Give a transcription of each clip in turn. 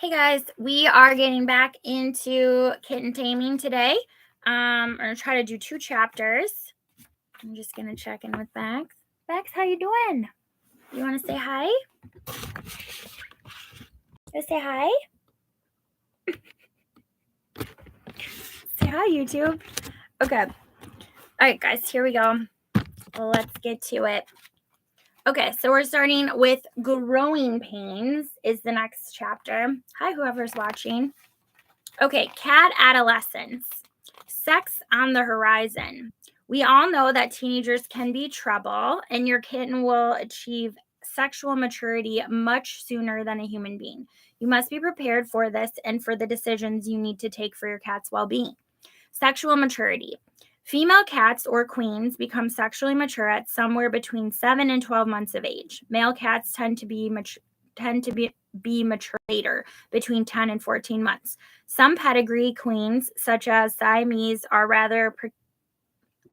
Hey guys, we are getting back into kitten taming today. I'm gonna try to do 2 chapters. I'm just gonna check in with Bax. Bax, how you doing? You want to say hi? Say hi. Say hi, YouTube. Okay. All right, guys, here we go. Let's get to it. Okay, so we're starting with growing pains is the next chapter. Hi, whoever's watching. Okay, cat adolescence. Sex on the horizon. We all know that teenagers can be trouble, and your kitten will achieve sexual maturity much sooner than a human being. You must be prepared for this and for the decisions you need to take for your cat's well being. Sexual maturity. Female cats or queens become sexually mature at somewhere between 7 and 12 months of age. Male cats tend to be mature later, between 10 and 14 months. Some pedigree queens, such as Siamese, are rather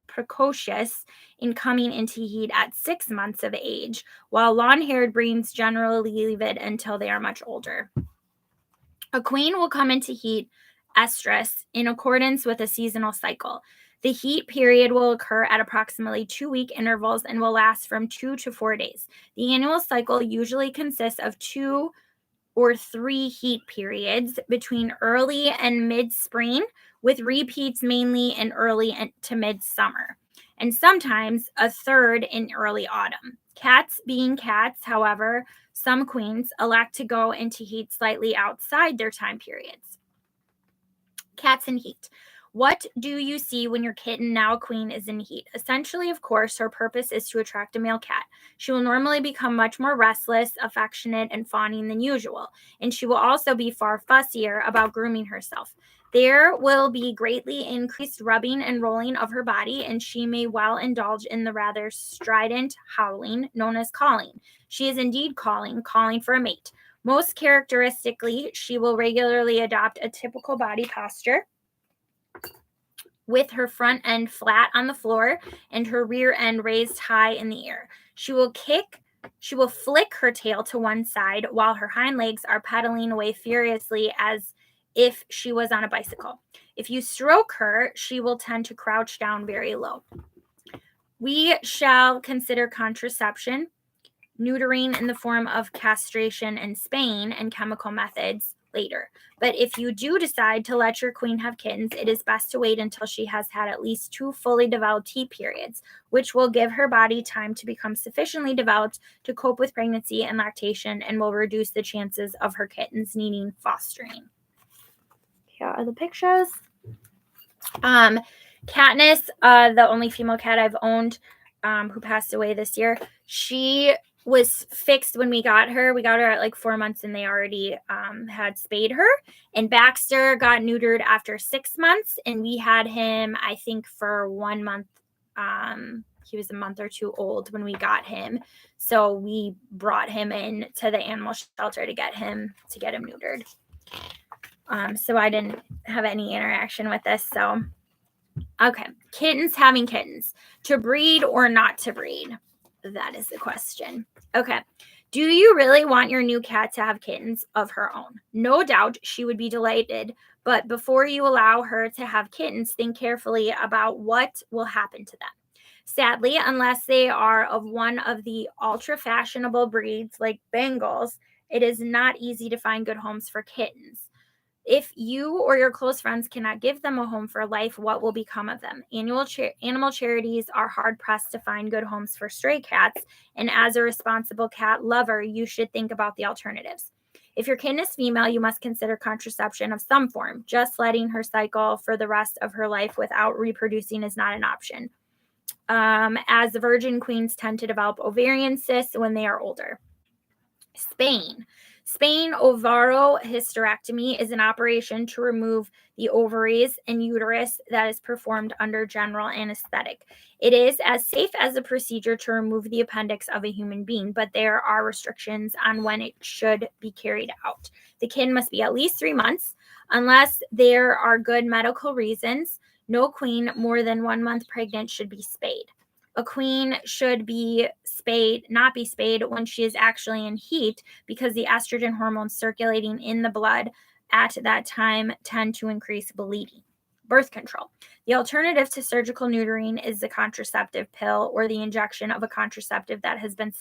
precocious in coming into heat at 6 months of age, while long-haired breeds generally leave it until they are much older. A queen will come into heat estrus in accordance with a seasonal cycle. The heat period will occur at approximately 2-week intervals and will last from 2 to 4 days. The annual cycle usually consists of 2 or 3 heat periods between early and mid-spring, with repeats mainly in early to mid-summer, and sometimes a third in early autumn. Cats being cats, however, some queens elect to go into heat slightly outside their time periods. Cats in heat. What do you see when your kitten, now a queen, is in heat? Essentially, of course, her purpose is to attract a male cat. She will normally become much more restless, affectionate, and fawning than usual, and she will also be far fussier about grooming herself. There will be greatly increased rubbing and rolling of her body, and she may well indulge in the rather strident howling known as calling. She is indeed calling for a mate. Most characteristically, she will regularly adopt a typical body posture with her front end flat on the floor and her rear end raised high in the air. She will flick her tail to one side while her hind legs are pedaling away furiously as if she was on a bicycle. If you stroke her, she will tend to crouch down very low. We shall consider contraception, neutering in the form of castration and spaying, and chemical methods later. But if you do decide to let your queen have kittens, it is best to wait until she has had at least 2 fully developed heat periods, which will give her body time to become sufficiently developed to cope with pregnancy and lactation and will reduce the chances of her kittens needing fostering. Here are the pictures. Katniss, the only female cat I've owned, who passed away this year, she was fixed when we got her. We got her at like 4 months and they already had spayed her. And Baxter got neutered after 6 months, and we had him, I think, for 1 month. He was a month or 2 old when we got him. So we brought him in to the animal shelter to get him neutered. So I didn't have any interaction with this. So, okay. Kittens having kittens. To breed or not to breed? That is the question. Okay. Do you really want your new cat to have kittens of her own? No doubt she would be delighted, but before you allow her to have kittens, think carefully about what will happen to them. Sadly, unless they are of one of the ultra-fashionable breeds like Bengals, it is not easy to find good homes for kittens. If you or your close friends cannot give them a home for life, what will become of them? Animal charities are hard-pressed to find good homes for stray cats, and as a responsible cat lover, you should think about the alternatives. If your kitten is female, you must consider contraception of some form. Just letting her cycle for the rest of her life without reproducing is not an option, as the virgin queens tend to develop ovarian cysts when they are older. Spain ovarohysterectomy is an operation to remove the ovaries and uterus that is performed under general anesthetic. It is as safe as a procedure to remove the appendix of a human being, but there are restrictions on when it should be carried out. The kitten must be at least 3 months. Unless there are good medical reasons, no queen more than 1 month pregnant should be spayed. A queen should not be spayed when she is actually in heat because the estrogen hormones circulating in the blood at that time tend to increase bleeding. Birth control. The alternative to surgical neutering is the contraceptive pill or the injection of a contraceptive that has been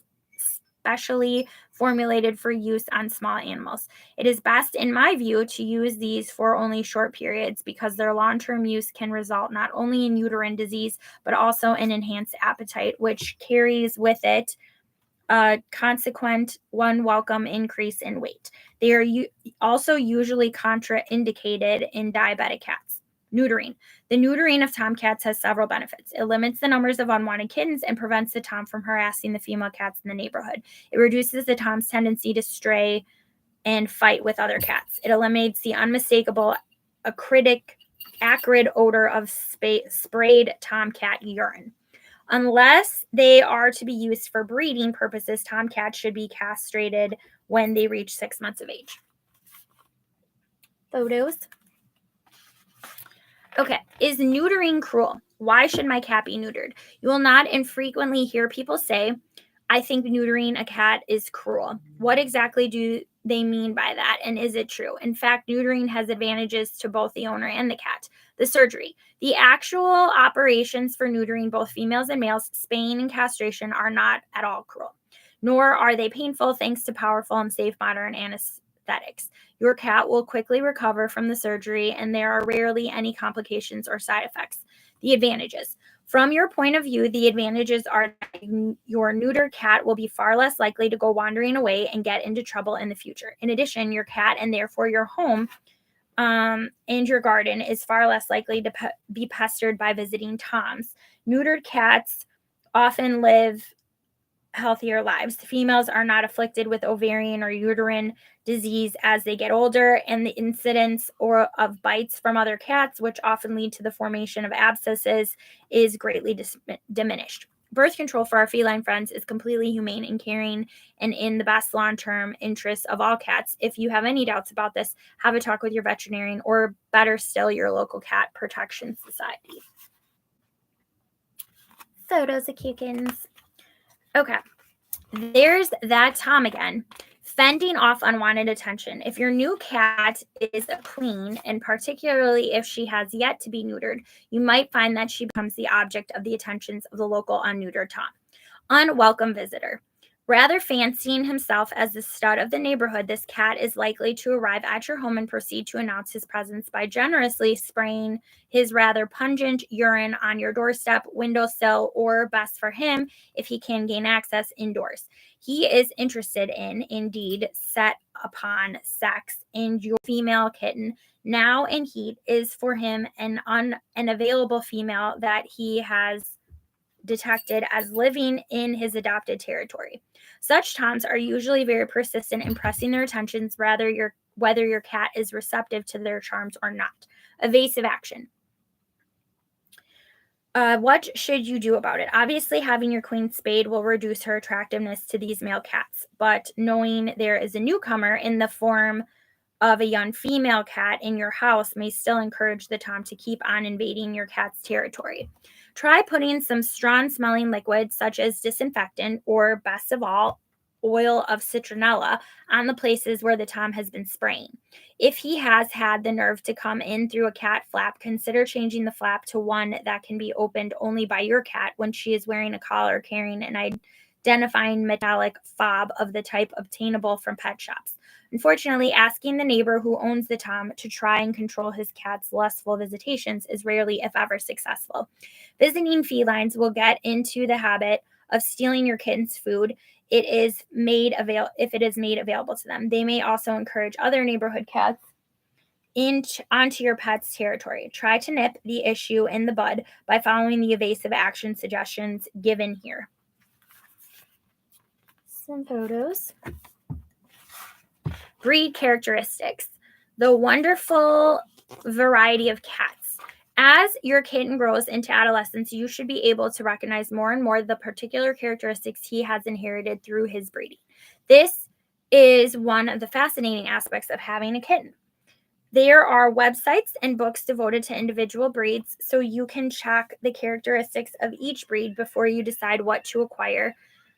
specially formulated for use on small animals. It is best, in my view, to use these for only short periods because their long-term use can result not only in uterine disease, but also in enhanced appetite, which carries with it a consequent unwelcome increase in weight. They are also usually contraindicated in diabetic cats. Neutering. The neutering of tomcats has several benefits. It limits the numbers of unwanted kittens and prevents the tom from harassing the female cats in the neighborhood. It reduces the tom's tendency to stray and fight with other cats. It eliminates the unmistakable acrid odor of sprayed tomcat urine. Unless they are to be used for breeding purposes, tomcats should be castrated when they reach 6 months of age. Photos. Okay, is neutering cruel? Why should my cat be neutered? You will not infrequently hear people say, I think neutering a cat is cruel. What exactly do they mean by that? And is it true? In fact, neutering has advantages to both the owner and the cat. The surgery. The actual operations for neutering both females and males, spaying and castration, are not at all cruel, nor are they painful thanks to powerful and safe modern anesthetics. Your cat will quickly recover from the surgery, and there are rarely any complications or side effects. The advantages. From your point of view, the advantages are that your neutered cat will be far less likely to go wandering away and get into trouble in the future. In addition, your cat and therefore your home and your garden is far less likely to be pestered by visiting toms. Neutered cats often live healthier lives. Females are not afflicted with ovarian or uterine disease as they get older, and the incidence of bites from other cats, which often lead to the formation of abscesses, is greatly diminished. Birth control for our feline friends is completely humane and caring and in the best long-term interests of all cats. If you have any doubts about this, have a talk with your veterinarian or better still, your local cat protection society. Photos of kittens. Okay, there's that Tom again, fending off unwanted attention. If your new cat is a queen, and particularly if she has yet to be neutered, you might find that she becomes the object of the attentions of the local unneutered Tom. Unwelcome visitor. Rather fancying himself as the stud of the neighborhood, this cat is likely to arrive at your home and proceed to announce his presence by generously spraying his rather pungent urine on your doorstep, windowsill, or best for him, if he can gain access, indoors. He is interested in, indeed, set upon sex, and your female kitten, now in heat, is for him an available female that he has detected as living in his adopted territory. Such toms are usually very persistent in pressing their attentions, whether your cat is receptive to their charms or not. Evasive action. What should you do about it? Obviously, having your queen spayed will reduce her attractiveness to these male cats, but knowing there is a newcomer in the form of a young female cat in your house may still encourage the tom to keep on invading your cat's territory. Try putting some strong smelling liquid such as disinfectant or, best of all, oil of citronella on the places where the tom has been spraying. If he has had the nerve to come in through a cat flap, consider changing the flap to one that can be opened only by your cat when she is wearing a collar carrying an identifying metallic fob of the type obtainable from pet shops. Unfortunately, asking the neighbor who owns the tom to try and control his cat's lustful visitations is rarely, if ever, successful. Visiting felines will get into the habit of stealing your kitten's food if it is made available to them. They may also encourage other neighborhood cats onto your pet's territory. Try to nip the issue in the bud by following the evasive action suggestions given here. Some photos. Breed characteristics. The wonderful variety of cats. As your kitten grows into adolescence, you should be able to recognize more and more the particular characteristics he has inherited through his breeding. This is one of the fascinating aspects of having a kitten. There are websites and books devoted to individual breeds, so you can check the characteristics of each breed before you decide what to acquire.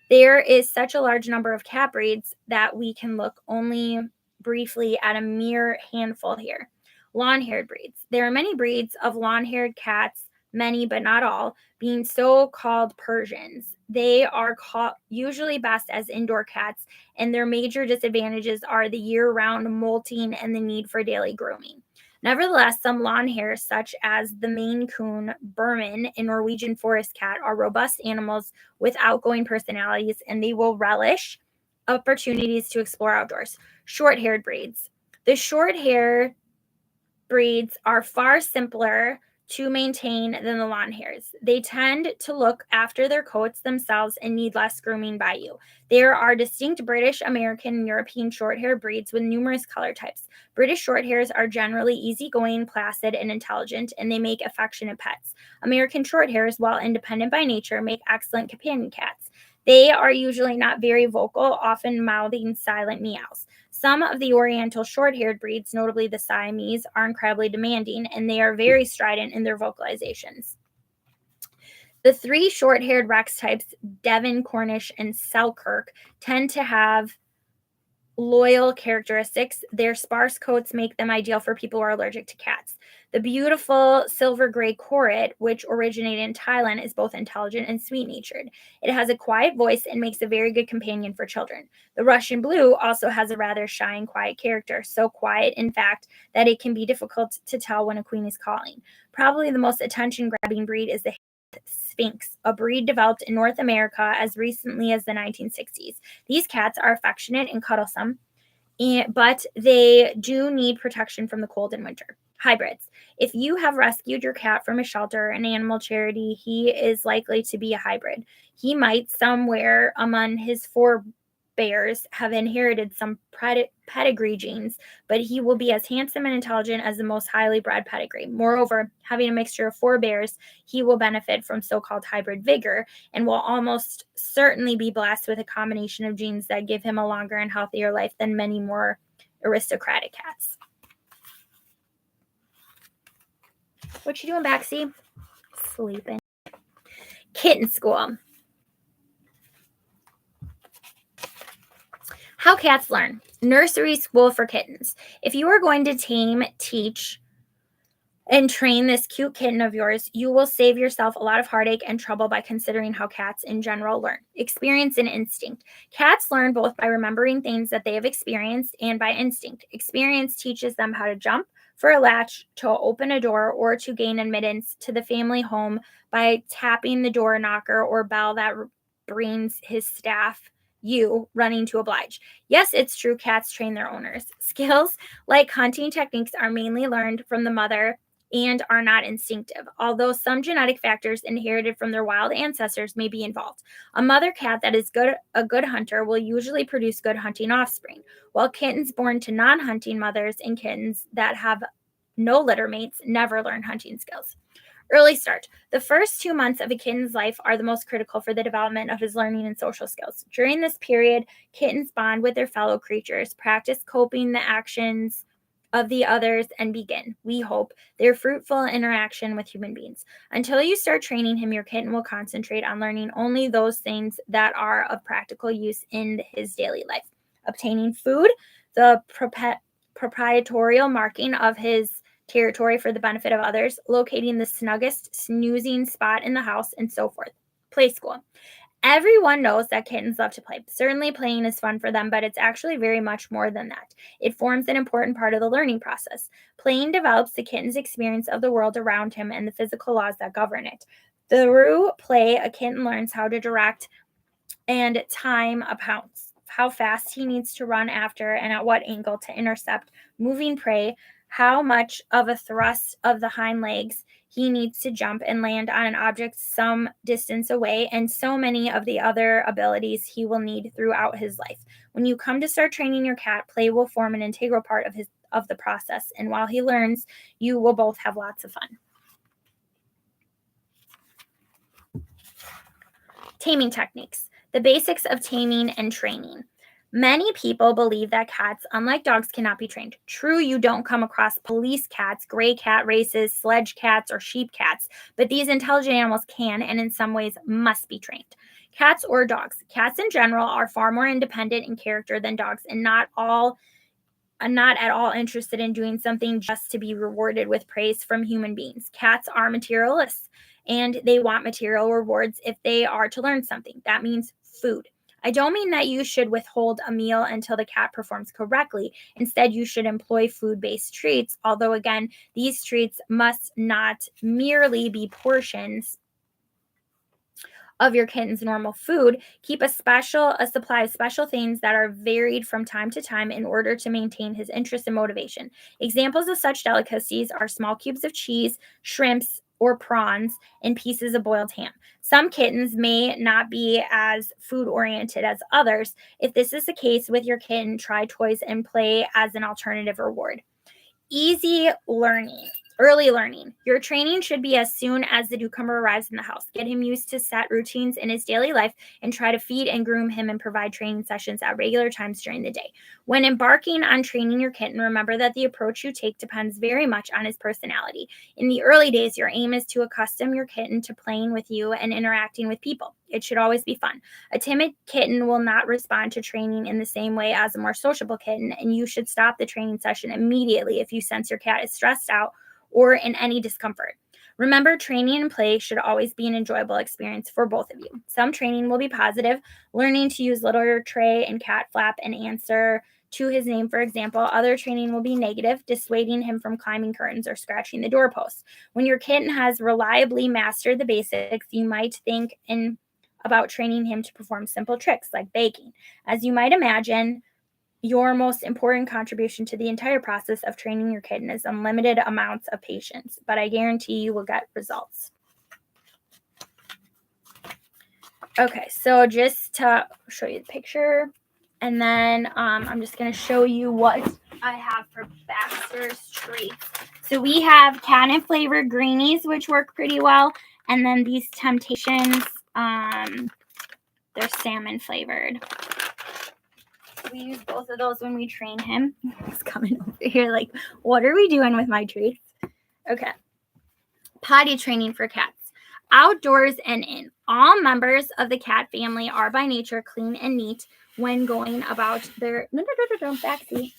There is such a large number of cat breeds that we can look only briefly at a mere handful here. Long-haired breeds. There are many breeds of long-haired cats, many but not all, being so-called Persians. They are usually best as indoor cats, and their major disadvantages are the year-round molting and the need for daily grooming. Nevertheless, some long hairs, such as the Maine Coon, Burman, and Norwegian Forest Cat, are robust animals with outgoing personalities, and they will relish opportunities to explore outdoors. Short haired breeds. The short hair breeds are far simpler to maintain than the long hairs. They tend to look after their coats themselves and need less grooming by you. There are distinct British, American, and European short hair breeds with numerous color types. British short hairs are generally easygoing, placid, and intelligent, and they make affectionate pets. American short hairs, while independent by nature, make excellent companion cats. They are usually not very vocal, often mouthing silent meows. Some of the Oriental short-haired breeds, notably the Siamese, are incredibly demanding, and they are very strident in their vocalizations. The three short-haired Rex types, Devon, Cornish, and Selkirk, tend to have loyal characteristics. Their sparse coats make them ideal for people who are allergic to cats. The beautiful silver gray Korit, which originated in Thailand, is both intelligent and sweet-natured. It has a quiet voice and makes a very good companion for children. The Russian Blue also has a rather shy and quiet character, so quiet, in fact, that it can be difficult to tell when a queen is calling. Probably the most attention-grabbing breed is the Sphinx, a breed developed in North America as recently as the 1960s. These cats are affectionate and cuddlesome, but they do need protection from the cold in winter. Hybrids. If you have rescued your cat from a shelter or an animal charity, he is likely to be a hybrid. He might, somewhere among his forebears, have inherited some pedigree genes, but he will be as handsome and intelligent as the most highly bred pedigree. Moreover, having a mixture of forebears, he will benefit from so-called hybrid vigor and will almost certainly be blessed with a combination of genes that give him a longer and healthier life than many more aristocratic cats. What you doing, Baxie? Sleeping. Kitten school. How cats learn. Nursery school for kittens. If you are going to tame, teach, and train this cute kitten of yours, you will save yourself a lot of heartache and trouble by considering how cats in general learn. Experience and instinct. Cats learn both by remembering things that they have experienced and by instinct. Experience teaches them how to jump for a latch, to open a door, or to gain admittance to the family home by tapping the door knocker or bell that brings his staff, you running to oblige. Yes, it's true, cats train their owners. Skills like hunting techniques are mainly learned from the mother and are not instinctive, although some genetic factors inherited from their wild ancestors may be involved. A mother cat that is a good hunter will usually produce good hunting offspring, while kittens born to non-hunting mothers and kittens that have no litter mates never learn hunting skills. Early start. The first 2 months of a kitten's life are the most critical for the development of his learning and social skills. During this period, kittens bond with their fellow creatures, practice coping the actions of the others, and begin, we hope, their fruitful interaction with human beings. Until you start training him, your kitten will concentrate on learning only those things that are of practical use in his daily life. Obtaining food, the proprietorial marking of his territory for the benefit of others, locating the snuggest snoozing spot in the house, and so forth. Play school. Everyone knows that kittens love to play. Certainly playing is fun for them, but it's actually very much more than that. It forms an important part of the learning process. Playing develops the kitten's experience of the world around him and the physical laws that govern it. Through play, a kitten learns how to direct and time a pounce, how fast he needs to run after and at what angle to intercept moving prey, how much of a thrust of the hind legs he needs to jump and land on an object some distance away, and so many of the other abilities he will need throughout his life. When you come to start training your cat, play will form an integral part of the process, and while he learns, you will both have lots of fun. Taming techniques. The basics of taming and training. Many people believe that cats, unlike dogs, cannot be trained. True, you don't come across police cats, gray cat races, sledge cats, or sheep cats, but these intelligent animals can and in some ways must be trained. Cats or dogs. Cats in general are far more independent in character than dogs and not at all interested in doing something just to be rewarded with praise from human beings. Cats are materialists and they want material rewards if they are to learn something. That means food. I don't mean that you should withhold a meal until the cat performs correctly. Instead, you should employ food based treats, although, again, these treats must not merely be portions of your kitten's normal food. Keep a supply of special things that are varied from time to time in order to maintain his interest and motivation. Examples of such delicacies are small cubes of cheese, shrimps or prawns, and pieces of boiled ham. Some kittens may not be as food oriented as others. If this is the case with your kitten, try toys and play as an alternative reward. Easy learning. Early learning. Your training should be as soon as the newcomer arrives in the house. Get him used to set routines in his daily life and try to feed and groom him and provide training sessions at regular times during the day. When embarking on training your kitten, remember that the approach you take depends very much on his personality. In the early days, your aim is to accustom your kitten to playing with you and interacting with people. It should always be fun. A timid kitten will not respond to training in the same way as a more sociable kitten, and you should stop the training session immediately if you sense your cat is stressed out or in any discomfort. Remember, training and play should always be an enjoyable experience for both of you. Some training will be positive, learning to use litter tray and cat flap and answer to his name, for example. Other training will be negative, dissuading him from climbing curtains or scratching the doorpost. When your kitten has reliably mastered the basics, you might think about training him to perform simple tricks like baking. As you might imagine, your most important contribution to the entire process of training your kitten is unlimited amounts of patience, but I guarantee you will get results. Okay, so just to show you the picture, and then I'm just going to show you what I have for Baxter's treats. So we have cannon flavored greenies, which work pretty well, and then these Temptations, they're salmon flavored. We use both of those when we train him. He's coming over here like, what are we doing with my treats? Okay. Potty training for cats. Outdoors and in. All members of the cat family are by nature clean and neat when going about their backseat.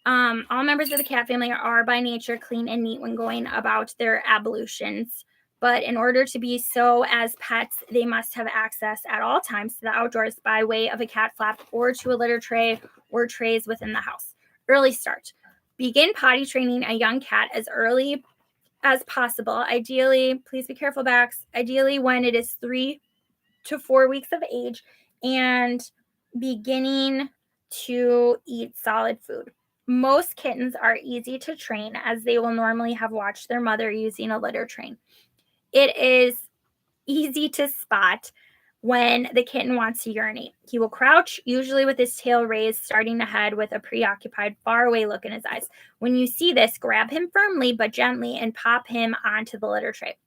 All members of the cat family are by nature clean and neat when going about their ablutions. But in order to be so as pets, they must have access at all times to the outdoors by way of a cat flap or to a litter tray or trays within the house. Early start. Begin potty training a young cat as early as possible. Ideally, please be careful, Bax. Ideally, when it is 3 to 4 weeks of age and beginning to eat solid food. Most kittens are easy to train as they will normally have watched their mother using a litter tray. It is easy to spot when the kitten wants to urinate. He will crouch, usually with his tail raised, starting ahead with a preoccupied, faraway look in his eyes. When you see this, grab him firmly but gently and pop him onto the litter tray.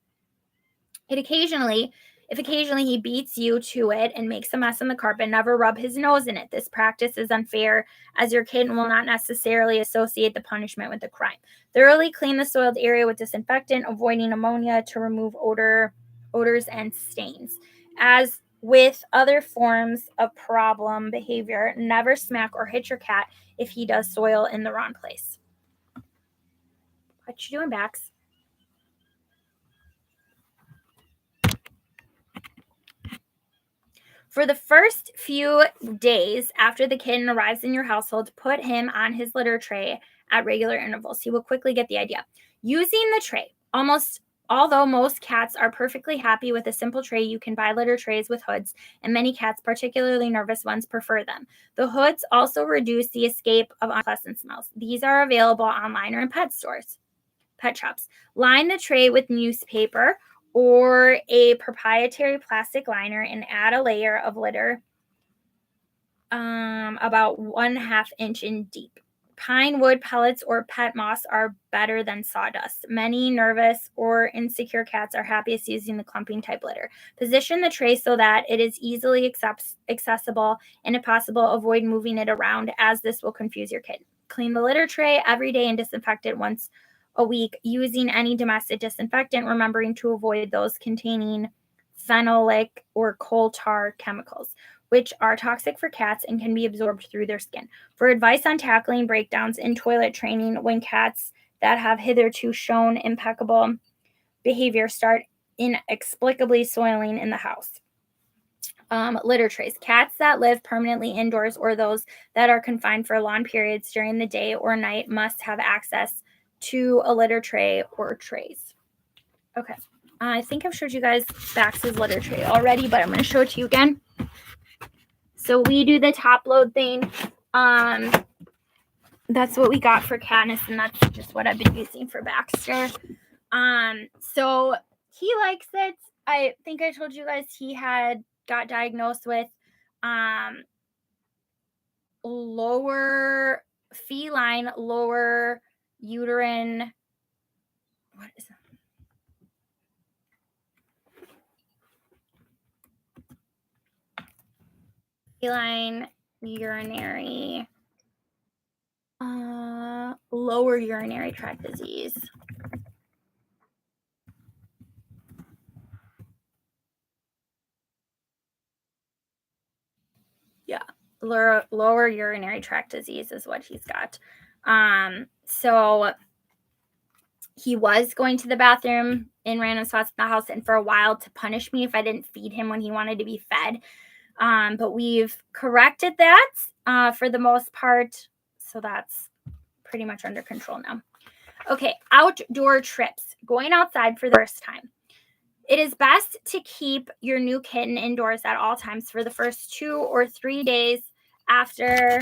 If occasionally he beats you to it and makes a mess on the carpet, never rub his nose in it. This practice is unfair as your kitten will not necessarily associate the punishment with the crime. Thoroughly clean the soiled area with disinfectant, avoiding ammonia to remove odors and stains. As with other forms of problem behavior, never smack or hit your cat if he does soil in the wrong place. What you doing, Bax? For the first few days after the kitten arrives in your household, put him on his litter tray at regular intervals. He will quickly get the idea. Using the tray, although most cats are perfectly happy with a simple tray, you can buy litter trays with hoods, and many cats, particularly nervous ones, prefer them. The hoods also reduce the escape of unpleasant smells. These are available online or in pet shops. Line the tray with newspaper or a proprietary plastic liner and add a layer of litter about 1/2 inch in deep. Pine wood pellets or pet moss are better than sawdust. Many nervous or insecure cats are happiest using the clumping type litter. Position the tray so that it is easily accessible and, if possible, avoid moving it around, as this will confuse your kitten. Clean the litter tray every day and disinfect it once a week using any domestic disinfectant, remembering to avoid those containing phenolic or coal tar chemicals, which are toxic for cats and can be absorbed through their skin. For advice on tackling breakdowns in toilet training when cats that have hitherto shown impeccable behavior start inexplicably soiling in the house. Litter trays. Cats that live permanently indoors or those that are confined for long periods during the day or night must have access to a litter tray or trays. Okay. I think I've showed you guys Bax's litter tray already, but I'm going to show it to you again. So we do the top load thing. That's what we got for Katniss, and that's just what I've been using for Baxter. So he likes it. I think I told you guys he got diagnosed with lower uterine. What is that? Feline urinary. Lower urinary tract disease. Yeah, lower urinary tract disease is what he's got. So he was going to the bathroom in random spots in the house, and for a while to punish me if I didn't feed him when he wanted to be fed. But we've corrected that for the most part, so that's pretty much under control now. Okay, outdoor trips. Going outside for the first time. It is best to keep your new kitten indoors at all times for the first 2 or 3 days after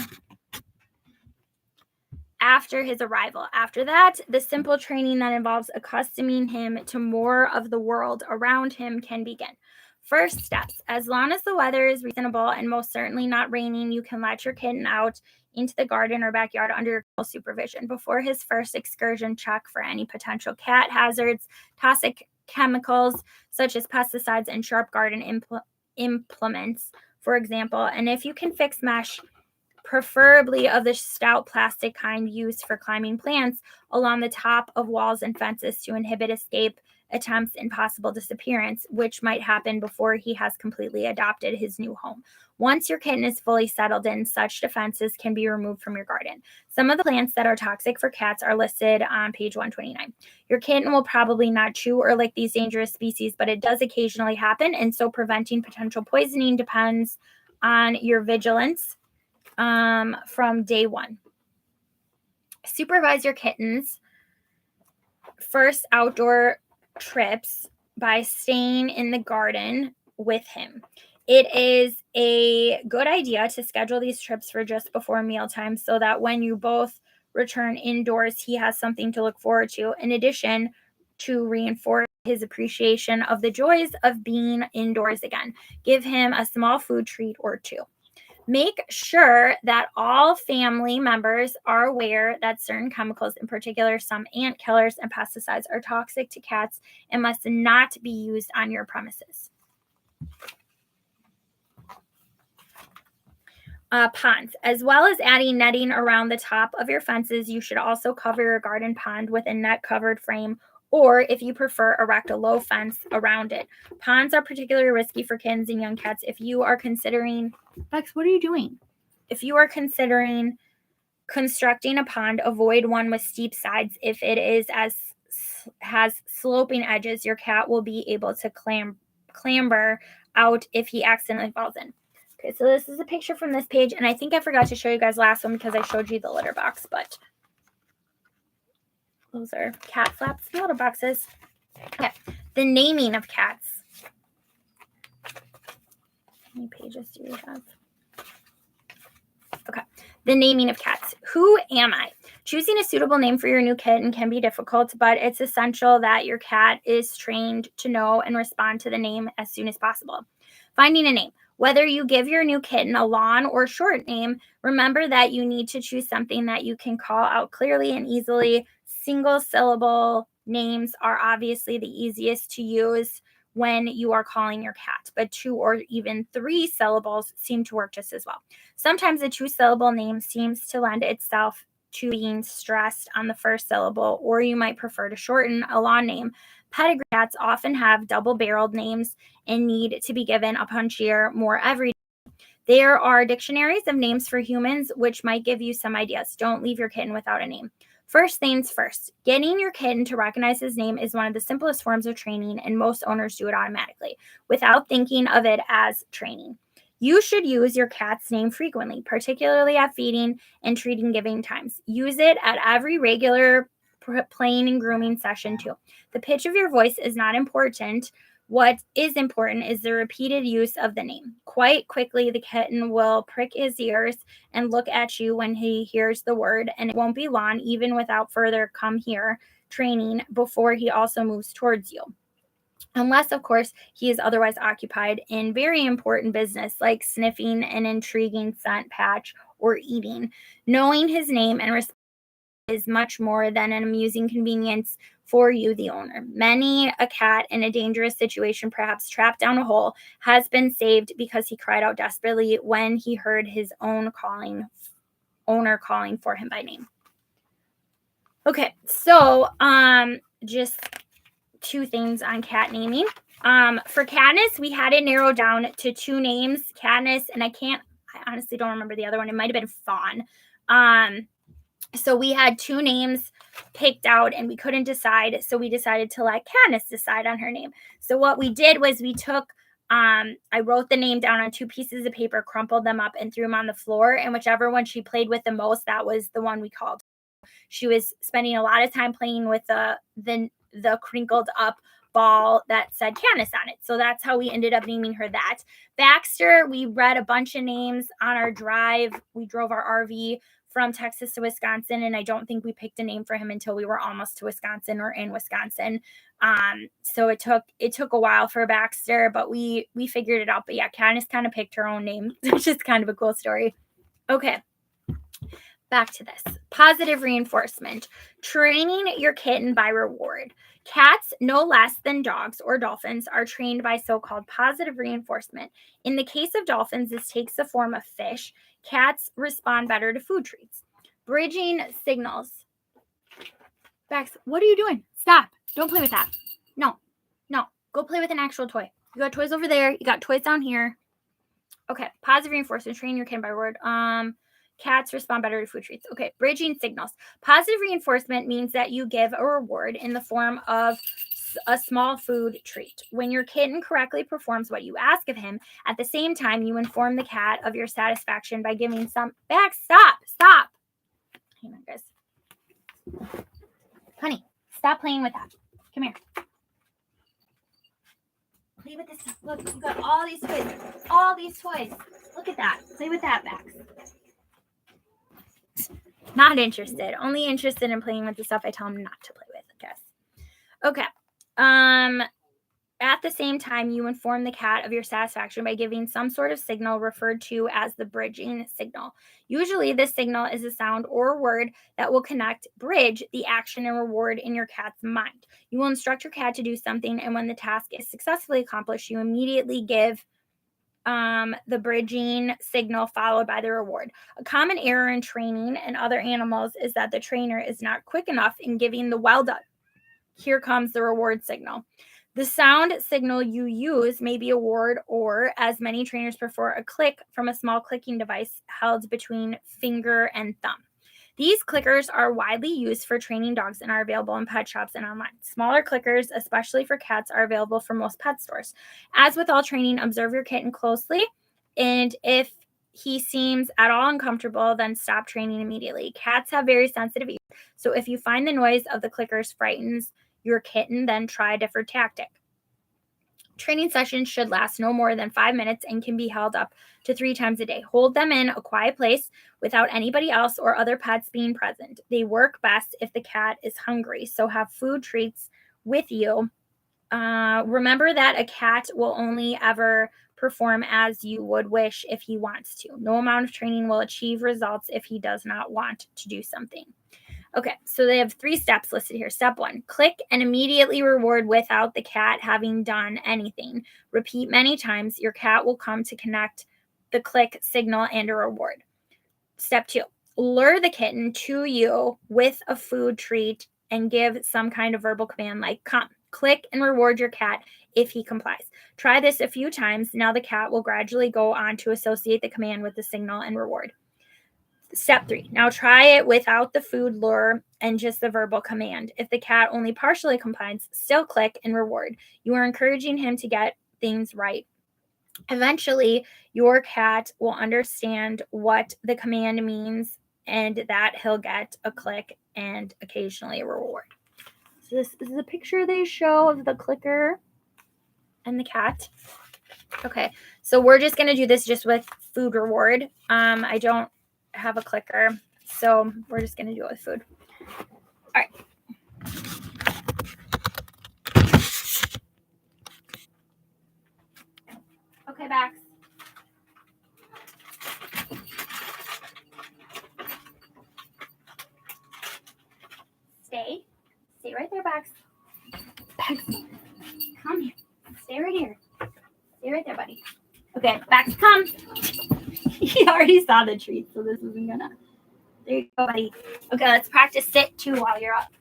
his arrival. After that, the simple training that involves accustoming him to more of the world around him can begin. First steps. As long as the weather is reasonable and most certainly not raining, you can let your kitten out into the garden or backyard under supervision. Before his first excursion, check for any potential cat hazards, toxic chemicals such as pesticides and sharp garden implements, for example. And if you can fix mesh, preferably of the stout plastic kind used for climbing plants, along the top of walls and fences to inhibit escape attempts and possible disappearance, which might happen before he has completely adopted his new home. Once your kitten is fully settled in, such defenses can be removed from your garden. Some of the plants that are toxic for cats are listed on page 129. Your kitten will probably not chew or lick these dangerous species, but it does occasionally happen, and so preventing potential poisoning depends on your vigilance from day one. Supervise your kitten's first outdoor trips by staying in the garden with him. It is a good idea to schedule these trips for just before mealtime so that when you both return indoors, he has something to look forward to, in addition to reinforce his appreciation of the joys of being indoors again. Give him a small food treat or two. Make sure that all family members are aware that certain chemicals, in particular some ant killers and pesticides, are toxic to cats and must not be used on your premises. Ponds. As well as adding netting around the top of your fences, you should also cover your garden pond with a net-covered frame, or if you prefer, erect a low fence around it. Ponds are particularly risky for kittens and young cats. If you are considering... Bex, what are you doing? If you are considering constructing a pond, avoid one with steep sides. If it has sloping edges, your cat will be able to clamber out if he accidentally falls in. Okay, so this is a picture from this page, and I think I forgot to show you guys last one because I showed you the litter box, but those are cat flaps and litter boxes. Okay, the naming of cats. How many pages do we have? Okay, the naming of cats. Who am I? Choosing a suitable name for your new kitten can be difficult, but it's essential that your cat is trained to know and respond to the name as soon as possible. Finding a name. Whether you give your new kitten a long or short name, remember that you need to choose something that you can call out clearly and easily. Single syllable names are obviously the easiest to use when you are calling your cat, but 2 or even 3 syllables seem to work just as well. Sometimes a 2-syllable name seems to lend itself to being stressed on the first syllable, or you might prefer to shorten a long name. Pedigree cats often have double-barreled names and need to be given a punchier, more every day. There are dictionaries of names for humans, which might give you some ideas. Don't leave your kitten without a name. First things first, getting your kitten to recognize his name is one of the simplest forms of training, and most owners do it automatically without thinking of it as training. You should use your cat's name frequently, particularly at feeding and treating giving times. Use it at every regular playing and grooming session too. The pitch of your voice is not important. What is important is the repeated use of the name. Quite quickly, the kitten will prick his ears and look at you when he hears the word, and it won't be long, even without further come here training, before he also moves towards you. Unless, of course, he is otherwise occupied in very important business like sniffing an intriguing scent patch or eating. Knowing his name and response is much more than an amusing convenience for you, the owner. Many a cat in a dangerous situation, perhaps trapped down a hole, has been saved because he cried out desperately when he heard his owner calling for him by name. Okay, so just 2 things on cat naming. For Katniss, we had it narrowed down to 2 names, Katniss, and I honestly don't remember the other one. It might have been Fawn. So we had 2 names picked out and we couldn't decide. So we decided to let Katniss decide on her name. So what we did was we took, I wrote the name down on 2 pieces of paper, crumpled them up, and threw them on the floor. And whichever one she played with the most, that was the one we called. She was spending a lot of time playing with the crinkled up ball that said Katniss on it. So that's how we ended up naming her that. Baxter, we read a bunch of names on our drive. We drove our RV from Texas to Wisconsin, and I don't think we picked a name for him until we were almost to Wisconsin or in Wisconsin. So it took a while for Baxter, but we figured it out. But yeah, Katniss kind of picked her own name, which is kind of a cool story. Okay. Back to this. Positive reinforcement. Training your kitten by reward. Cats, no less than dogs or dolphins, are trained by so-called positive reinforcement. In the case of dolphins, this takes the form of fish. Cats respond better to food treats. Bridging signals. Bex, what are you doing? Stop. Don't play with that. No. Go play with an actual toy. You got toys over there. You got toys down here. Okay. Positive reinforcement. Train your kitten by reward. Cats respond better to food treats. Okay, bridging signals. Positive reinforcement means that you give a reward in the form of a small food treat. When your kitten correctly performs what you ask of him, at the same time, you inform the cat of your satisfaction by giving some back. Stop. Hang on, guys. Honey, stop playing with that. Come here. Play with this stuff. Look, you got all these toys. Look at that. Play with that, Max. Not interested. Only interested in playing with the stuff I tell him not to play with, I guess. Okay. At the same time, you inform the cat of your satisfaction by giving some sort of signal referred to as the bridging signal. Usually, this signal is a sound or word that will bridge the action and reward in your cat's mind. You will instruct your cat to do something, and when the task is successfully accomplished, you immediately give the bridging signal followed by the reward. A common error in training and other animals is that the trainer is not quick enough in giving the well done. Here comes the reward signal. The sound signal you use may be a word or, as many trainers prefer, a click from a small clicking device held between finger and thumb. These clickers are widely used for training dogs and are available in pet shops and online. Smaller clickers, especially for cats, are available from most pet stores. As with all training, observe your kitten closely, and if he seems at all uncomfortable, then stop training immediately. Cats have very sensitive ears, so if you find the noise of the clickers frightens your kitten, then try a different tactic. Training sessions should last no more than 5 minutes and can be held up to 3 times a day. Hold them in a quiet place without anybody else or other pets being present. They work best if the cat is hungry, so have food treats with you. Remember that a cat will only ever perform as you would wish if he wants to. No amount of training will achieve results if he does not want to do something. Okay, so they have 3 steps listed here. Step 1, click and immediately reward without the cat having done anything. Repeat many times. Your cat will come to connect the click signal and a reward. Step 2, lure the kitten to you with a food treat and give some kind of verbal command like come. Click and reward your cat if he complies. Try this a few times. Now the cat will gradually go on to associate the command with the signal and reward. Step 3, now try it without the food lure and just the verbal command. If the cat only partially complies, still click and reward. You are encouraging him to get things right. Eventually, your cat will understand what the command means and that he'll get a click and occasionally a reward. So this is the picture they show of the clicker and the cat. Okay, so we're just going to do this just with food reward. I don't have a clicker, so we're just going to do it with food. All right. Okay, Bax. Stay right there, Bax. Bax, come here. Stay right here. Stay right there, buddy. Okay, Bax, come. He already saw the treat, so this isn't gonna. There you go, buddy. Okay, let's practice sit too while you're up.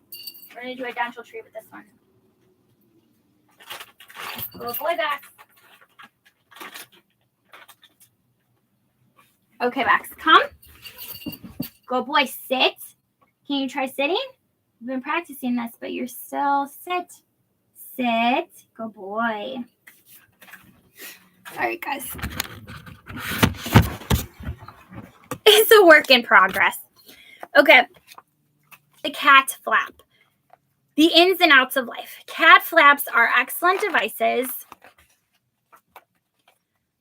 We're gonna do a dental treat with this one. Good boy, Bax. Okay, Bax, come. Good boy, sit. Can you try sitting? You've been practicing this, but you're still sit. Sit. Good boy. All right, guys. It's a work in progress. Okay. The cat flap. The ins and outs of life. Cat flaps are excellent devices.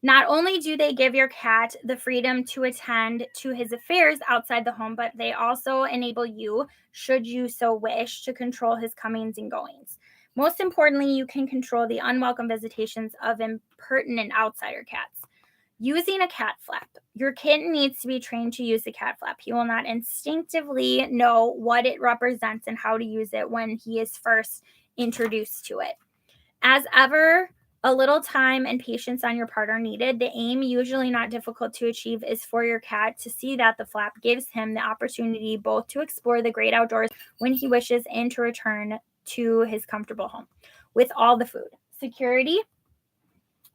Not only do they give your cat the freedom to attend to his affairs outside the home, but they also enable you, should you so wish, to control his comings and goings. Most importantly, you can control the unwelcome visitations of impertinent outsider cats. Using a cat flap. Your kitten needs to be trained to use the cat flap. He will not instinctively know what it represents and how to use it when he is first introduced to it. As ever, a little time and patience on your part are needed. The aim, usually not difficult to achieve, is for your cat to see that the flap gives him the opportunity both to explore the great outdoors when he wishes and to return to his comfortable home with all the food. Security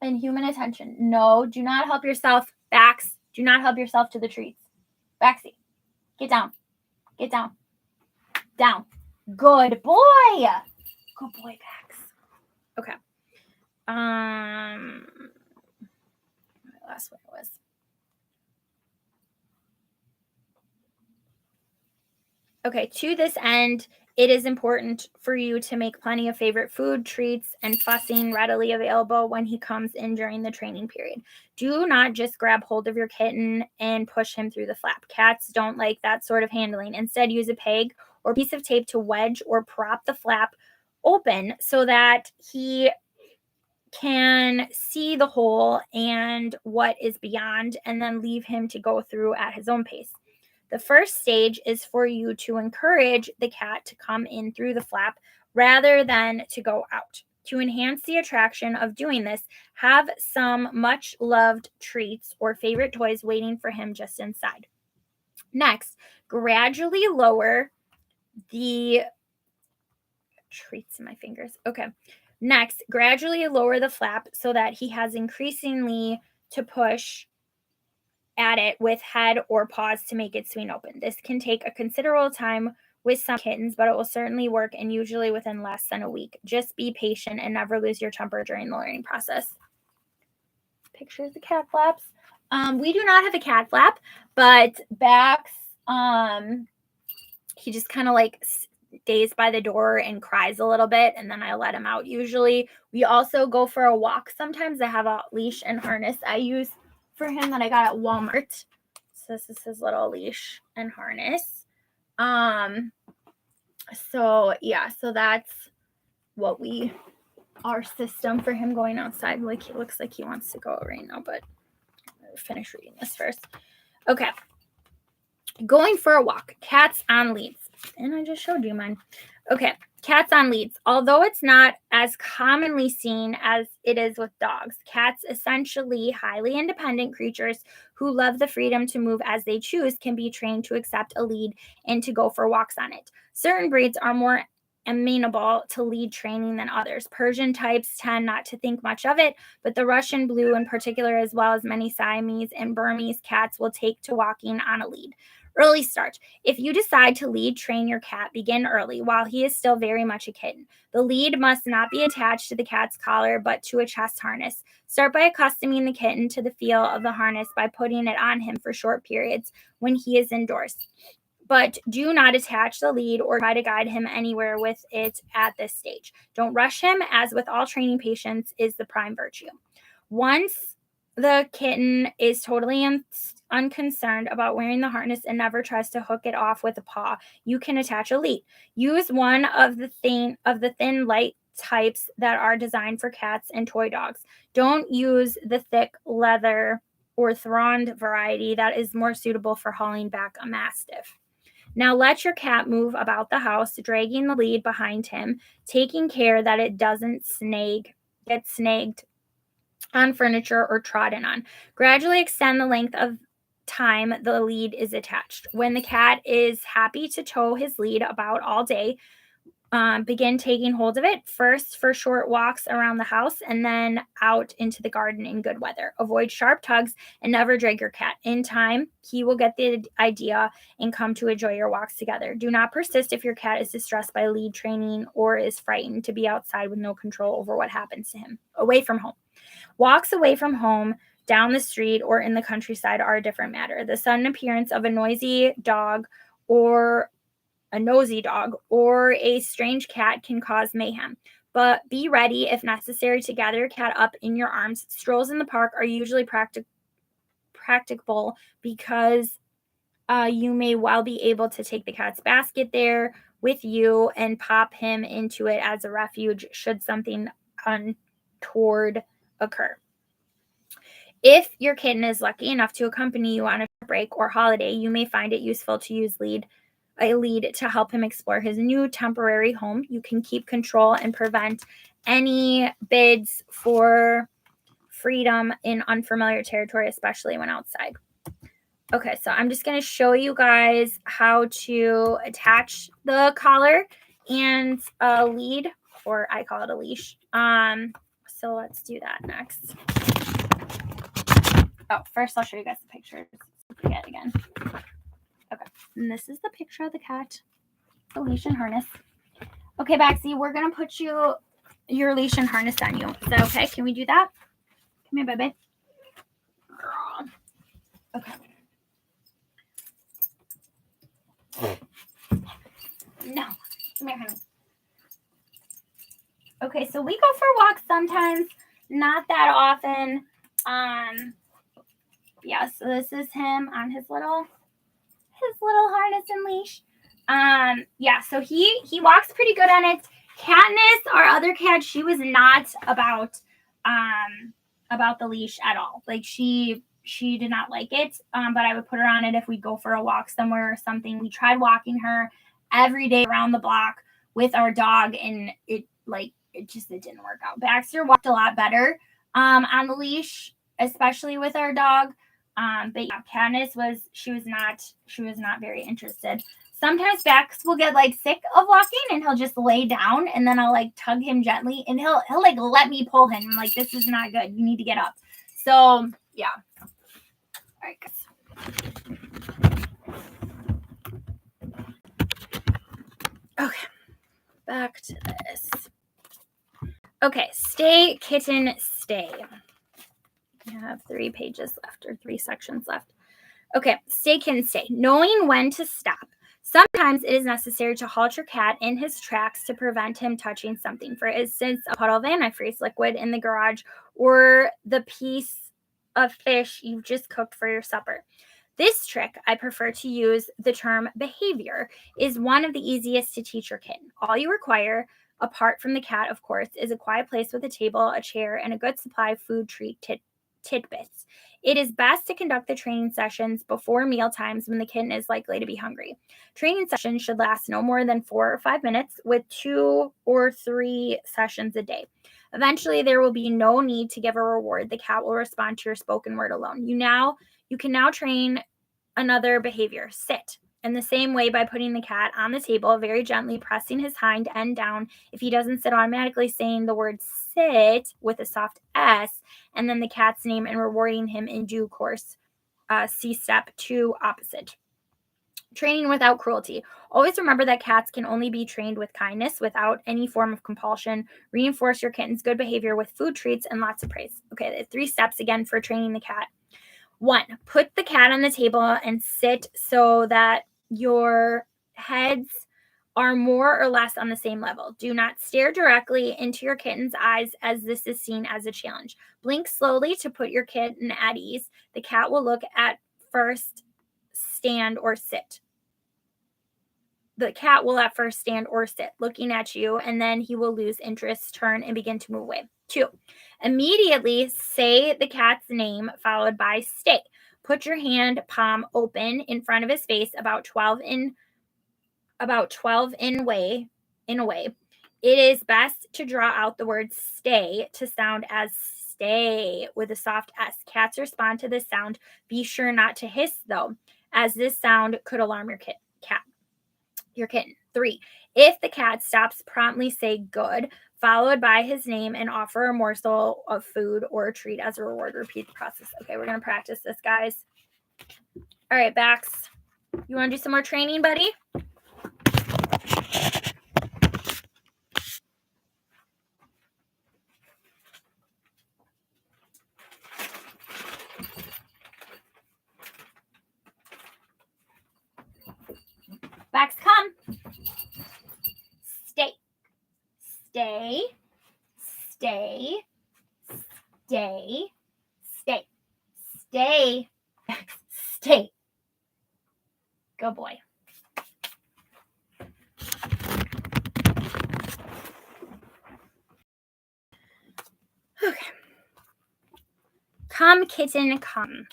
and human attention. No, do not help yourself. Bax, do not help yourself to the treats. Baxie, get down. Get down. Down. Good boy. Good boy, Bax. Okay. Last one was. Okay, to this end, it is important for you to make plenty of favorite food, treats, and fussing readily available when he comes in during the training period. Do not just grab hold of your kitten and push him through the flap. Cats don't like that sort of handling. Instead, use a peg or piece of tape to wedge or prop the flap open so that he can see the hole and what is beyond, and then leave him to go through at his own pace. The first stage is for you to encourage the cat to come in through the flap rather than to go out. To enhance the attraction of doing this, have some much loved treats or favorite toys waiting for him just inside. Next, gradually lower the treats in my fingers. Okay. Next, gradually lower the flap so that he has increasingly to push at it with head or paws to make it swing open. This can take a considerable time with some kittens, but it will certainly work, and usually within less than a week. Just be patient and never lose your temper during the learning process. Pictures the cat flaps. We do not have a cat flap, but Bax, he just kind of like stays by the door and cries a little bit, and then I let him out usually. We also go for a walk. Sometimes I have a leash and harness I use for him that I got at Walmart. So this is his little leash and harness. So yeah, so that's what we our system for him going outside. Like, he looks like he wants to go right now, but I'll finish reading this first. Okay. Going for a walk. Cats on leads. And I just showed you mine. Okay. Cats on leads. Although it's not as commonly seen as it is with dogs, cats, essentially highly independent creatures who love the freedom to move as they choose, can be trained to accept a lead and to go for walks on it. Certain breeds are more amenable to lead training than others. Persian types tend not to think much of it, but the Russian Blue in particular, as well as many Siamese and Burmese cats, will take to walking on a lead. Early start. If you decide to lead train your cat, begin early while he is still very much a kitten. The lead must not be attached to the cat's collar, but to a chest harness. Start by accustoming the kitten to the feel of the harness by putting it on him for short periods when he is indoors. But do not attach the lead or try to guide him anywhere with it at this stage. Don't rush him, as with all training, patience is the prime virtue. Once the kitten is totally unconcerned about wearing the harness and never tries to hook it off with a paw, you can attach a lead. Use one of the thin light types that are designed for cats and toy dogs. Don't use the thick leather or throned variety that is more suitable for hauling back a mastiff. Now let your cat move about the house, dragging the lead behind him, taking care that it doesn't get snagged on furniture or trodden on. Gradually extend the length of time the lead is attached. When the cat is happy to tow his lead about all day, begin taking hold of it, first for short walks around the house and then out into the garden in good weather. Avoid sharp tugs and never drag your cat. In time, he will get the idea and come to enjoy your walks together. Do not persist if your cat is distressed by lead training or is frightened to be outside with no control over what happens to him. Away from home. Walks away from home, down the street, or in the countryside are a different matter. The sudden appearance of a nosy dog or a strange cat can cause mayhem. But be ready, if necessary, to gather your cat up in your arms. Strolls in the park are usually practicable because you may well be able to take the cat's basket there with you and pop him into it as a refuge should something untoward occur. If your kitten is lucky enough to accompany you on a break or holiday, you may find it useful to use a lead to help him explore his new temporary home. You can keep control and prevent any bids for freedom in unfamiliar territory, especially when outside. Okay, so I'm just going to show you guys how to attach the collar and a lead, or I call it a leash. So let's do that next. Oh, first I'll show you guys the pictures. Forget again. Okay, and this is the picture of the cat, the leash and harness. Okay, Baxie, we're gonna put your leash and harness on you. Is that okay? Can we do that? Come here, baby. Okay. No, come here, honey. Okay, so we go for walks sometimes, not that often. Yeah, so this is him on his little harness and leash. Yeah, so he walks pretty good on it. Katniss, our other cat, she was not about the leash at all. Like she did not like it. But I would put her on it if we go for a walk somewhere or something. We tried walking her every day around the block with our dog, and it didn't work out. Baxter walked a lot better on the leash, especially with our dog. But yeah, Katniss was not very interested. Sometimes Bax will get like sick of walking and he'll just lay down, and then I'll like tug him gently and he'll like let me pull him. I'm like, this is not good. You need to get up. So yeah. All right, guys. Okay. Back to this. Okay, stay, kitten, stay. I have 3 pages left, or 3 sections left. Okay, stay, kitten, stay. Knowing when to stop. Sometimes it is necessary to halt your cat in his tracks to prevent him touching something. For instance, a puddle of antifreeze liquid in the garage, or the piece of fish you've just cooked for your supper. This trick, I prefer to use the term behavior, is one of the easiest to teach your kitten. All you require apart from the cat, of course, is a quiet place with a table, a chair, and a good supply of food tidbits. It is best to conduct the training sessions before meal times when the kitten is likely to be hungry. Training sessions should last no more than 4 or 5 minutes, with 2 or 3 sessions a day. Eventually, there will be no need to give a reward. The cat will respond to your spoken word alone. You can now train another behavior, sit. In the same way, by putting the cat on the table, very gently pressing his hind end down. If he doesn't sit, automatically saying the word sit with a soft S, and then the cat's name, and rewarding him in due course. See step 2 opposite. Training without cruelty. Always remember that cats can only be trained with kindness, without any form of compulsion. Reinforce your kitten's good behavior with food treats and lots of praise. Okay, the 3 steps again for training the cat. 1, put the cat on the table and sit so that your heads are more or less on the same level. Do not stare directly into your kitten's eyes, as this is seen as a challenge. Blink slowly to put your kitten at ease. The cat will look at first, stand, or sit. The cat will at first stand or sit, looking at you, and then he will lose interest, turn, and begin to move away. 2, immediately say the cat's name followed by stay. Put your hand palm open in front of his face, about 12 in away. It is best to draw out the word stay to sound as stay with a soft S. Cats respond to this sound. Be sure not to hiss, though, as this sound could alarm your kitten. 3, if the cat stops, promptly say good, followed by his name, and offer a morsel of food or a treat as a reward. Repeat the process. Okay, we're going to practice this, guys. All right, Bax, you want to do some more training, buddy? Bax, come. Stay. Stay. Stay. Stay. Stay. Stay. Stay. Good boy. Okay. Come, kitten, come.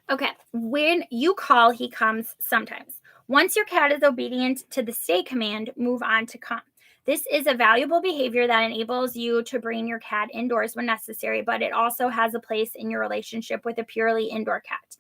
Okay, when you call, he comes sometimes. Once your cat is obedient to the stay command, move on to come. This is a valuable behavior that enables you to bring your cat indoors when necessary, but it also has a place in your relationship with a purely indoor cat.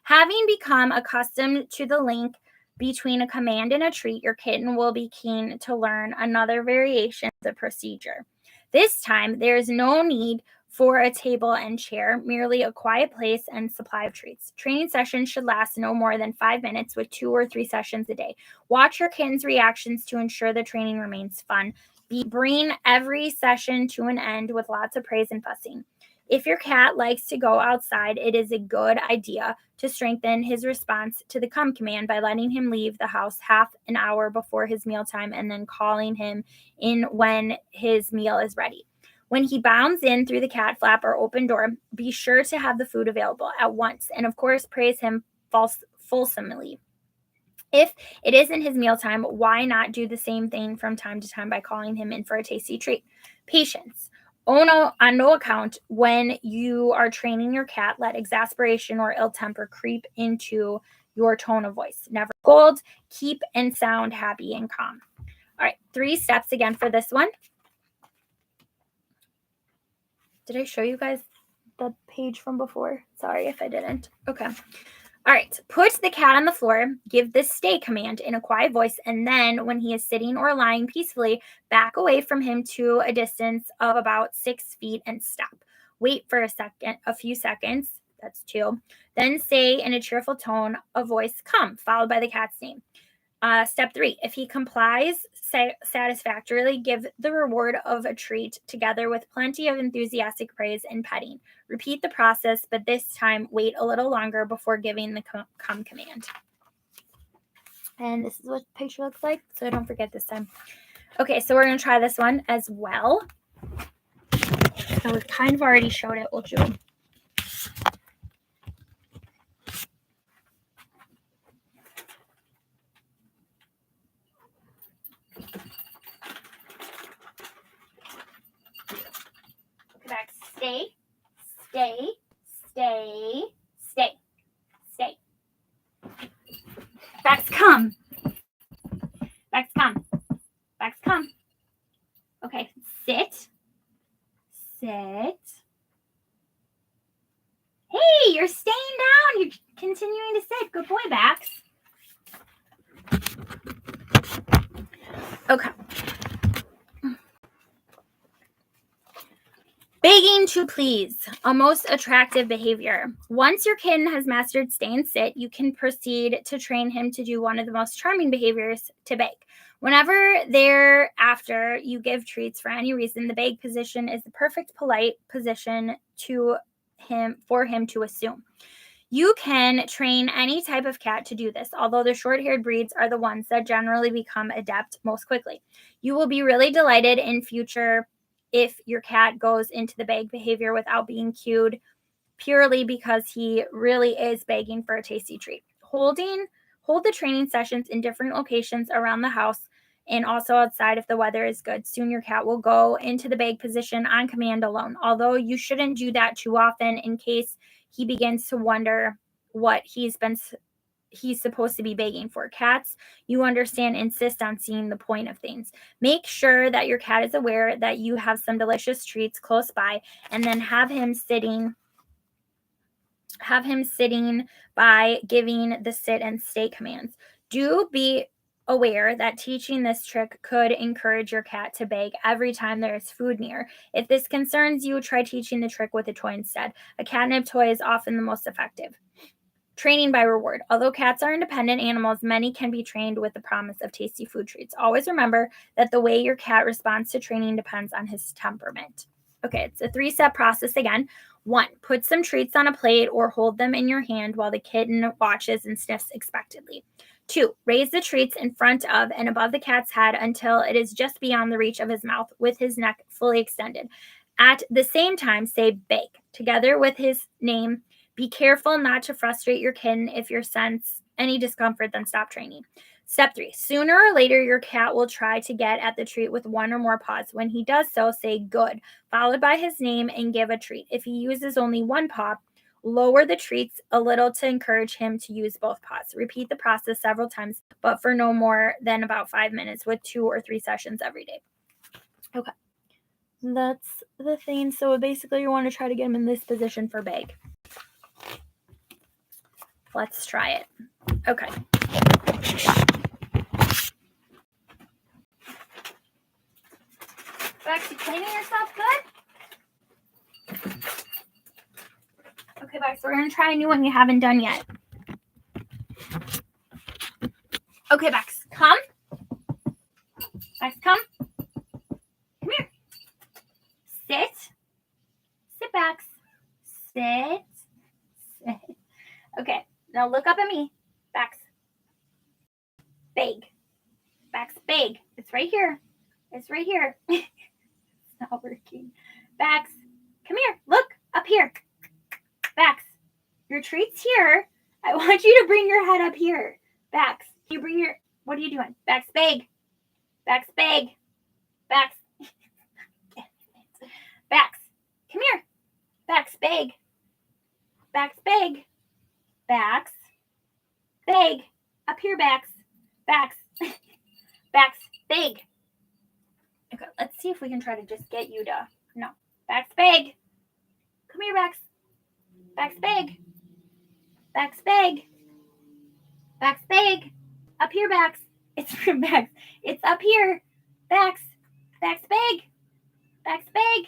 Having become accustomed to the link between a command and a treat, your kitten will be keen to learn another variation of the procedure. This time, there is no need for a table and chair, merely a quiet place and supply of treats. Training sessions should last no more than 5 minutes, with 2 or 3 sessions a day. Watch your kitten's reactions to ensure the training remains fun. Bring every session to an end with lots of praise and fussing. If your cat likes to go outside, it is a good idea to strengthen his response to the come command by letting him leave the house half an hour before his mealtime and then calling him in when his meal is ready. When he bounds in through the cat flap or open door, be sure to have the food available at once, and of course, praise him fulsomely. If it isn't his mealtime, why not do the same thing from time to time by calling him in for a tasty treat? Patience. On no account, when you are training your cat, let exasperation or ill temper creep into your tone of voice. Never scold, keep and sound happy and calm. All right, 3 steps again for this one. Did I show you guys the page from before? Sorry if I didn't. Okay. All right. Put the cat on the floor, give the stay command in a quiet voice, and then when he is sitting or lying peacefully, back away from him to a distance of about 6 feet and stop. Wait for a few seconds. That's 2. Then say in a cheerful tone of voice, come, followed by the cat's name. Step 3, if he complies satisfactorily, give the reward of a treat together with plenty of enthusiastic praise and petting. Repeat the process, but this time wait a little longer before giving the come command. And this is what the picture looks like, so don't forget this time. Okay, so we're going to try this one as well. So we've kind of already showed it. We'll do stay, stay, stay, stay, stay. Bax, come. Bax, come. Bax, come. Okay, sit, sit. Hey, you're staying down. You're continuing to sit. Good boy, Bax. Okay. Begging to please, a most attractive behavior. Once your kitten has mastered stay and sit, you can proceed to train him to do one of the most charming behaviors, to beg. Whenever thereafter you give treats for any reason, the beg position is the perfect polite position for him to assume. You can train any type of cat to do this, although the short-haired breeds are the ones that generally become adept most quickly. You will be really delighted in future if your cat goes into the beg behavior without being cued, purely because he really is begging for a tasty treat. Hold the training sessions in different locations around the house and also outside if the weather is good. Soon your cat will go into the beg position on command alone, although you shouldn't do that too often in case he begins to wonder what he's supposed to be begging for. Cats, you understand, insist on seeing the point of things. Make sure that your cat is aware that you have some delicious treats close by, and then have him sitting by giving the sit and stay commands. Do be aware that teaching this trick could encourage your cat to beg every time there is food near. If this concerns you, try teaching the trick with a toy instead. A catnip toy is often the most effective. Training by reward. Although cats are independent animals, many can be trained with the promise of tasty food treats. Always remember that the way your cat responds to training depends on his temperament. Okay, it's a 3-step process again. 1, put some treats on a plate or hold them in your hand while the kitten watches and sniffs expectantly. 2, raise the treats in front of and above the cat's head until it is just beyond the reach of his mouth with his neck fully extended. At the same time, say beg, together with his name. Be careful not to frustrate your kitten. If you sense any discomfort, then stop training. Step 3, sooner or later, your cat will try to get at the treat with one or more paws. When he does so, say good, followed by his name, and give a treat. If he uses only one paw, lower the treats a little to encourage him to use both paws. Repeat the process several times, but for no more than about 5 minutes with 2 or 3 sessions every day. Okay, that's the thing. So basically, you want to try to get him in this position for beg. Let's try it. Okay. Bex, you cleaning yourself good? Okay, Bex, we're going to try a new one you haven't done yet. Okay, Bex, come. Bex, come. Come here. Sit. Sit, Bex. Sit. Sit. Okay, now look up at me. Bex. Beg. Bex, beg. It's right here. It's right here. It's not working. Bex, come here. Look up here. Bex, your treat's here. I want you to bring your head up here. Bex, you bring your, what are you doing? Bex, beg. Bex, beg. Bex. Bex, come here. Bex, beg. Bex, beg. Bex, beg. Up here, Bex. Bex. Bex, beg. Okay, let's see if we can try to just get you to, no. Bex, beg. Come here, Bex. Bex, beg. Bex, beg. Bex, beg. Up here, Bex. It's Bex. It's up here. Bex. Bex, beg. Bex, beg.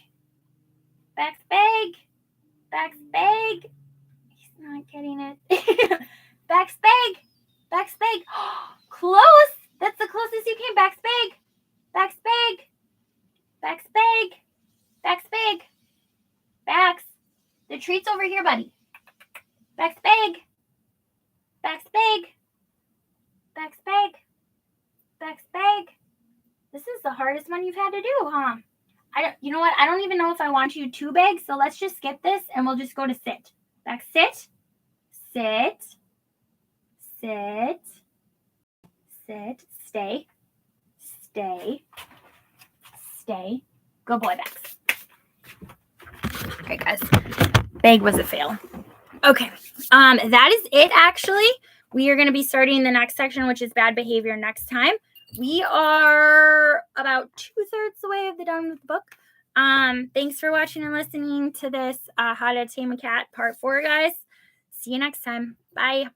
Bex, beg. Bex, beg. He's not getting it. Bex, beg. Bex, beg. Close. That's the closest you came. Bex, beg. Bex, beg. Bex, beg. Bex, beg. Bex. The treat's over here, buddy. Bex, beg. Bex, beg. Bex, beg. Bex, beg. This is the hardest one you've had to do, huh? You know what? I don't even know if I want you to beg, so let's just skip this and we'll just go to sit. Bex, sit. Sit. Sit. Sit. Stay. Stay. Stay. Good boy, Bex. All right, guys. Bag was a fail. Okay. That is it, actually. We are going to be starting the next section, which is bad behavior, next time. We are about 2/3 the way of the done with the book. Thanks for watching and listening to this How to Tame a Cat Part 4, guys. See you next time. Bye.